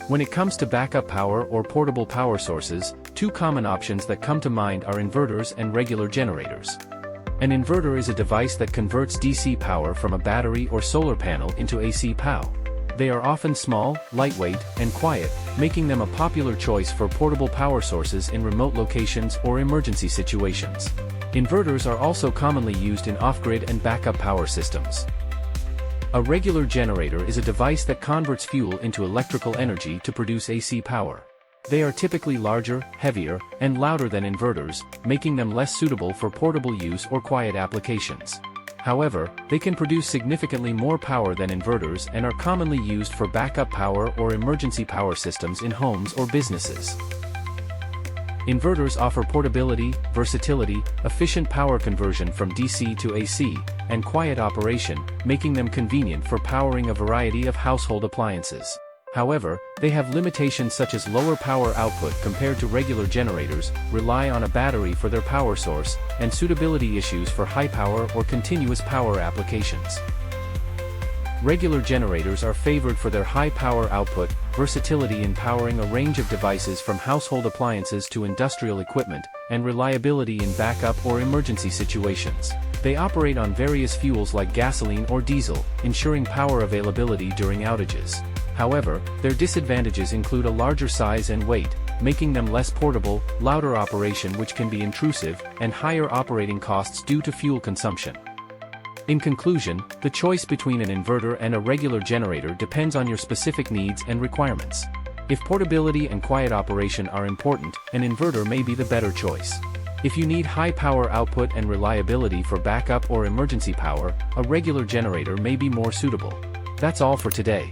When it comes to backup power or portable power sources, two common options that come to mind are inverters and regular generators. An inverter is a device that converts DC power from a battery or solar panel into AC power. They are often small, lightweight, and quiet, making them a popular choice for portable power sources in remote locations or emergency situations. Inverters are also commonly used in off-grid and backup power systems. A regular generator is a device that converts fuel into electrical energy to produce AC power. They are typically larger, heavier, and louder than inverters, making them less suitable for portable use or quiet applications. However, they can produce significantly more power than inverters and are commonly used for backup power or emergency power systems in homes or businesses. Inverters offer portability, versatility, efficient power conversion from DC to AC, and quiet operation, making them convenient for powering a variety of household appliances. However, they have limitations such as lower power output compared to regular generators, rely on a battery for their power source, and suitability issues for high power or continuous power applications. Regular generators are favored for their high power output, versatility in powering a range of devices from household appliances to industrial equipment, and reliability in backup or emergency situations. They operate on various fuels like gasoline or diesel, ensuring power availability during outages. However, their disadvantages include a larger size and weight, making them less portable, louder operation which can be intrusive, and higher operating costs due to fuel consumption. In conclusion, the choice between an inverter and a regular generator depends on your specific needs and requirements. If portability and quiet operation are important, an inverter may be the better choice. If you need high power output and reliability for backup or emergency power, a regular generator may be more suitable. That's all for today.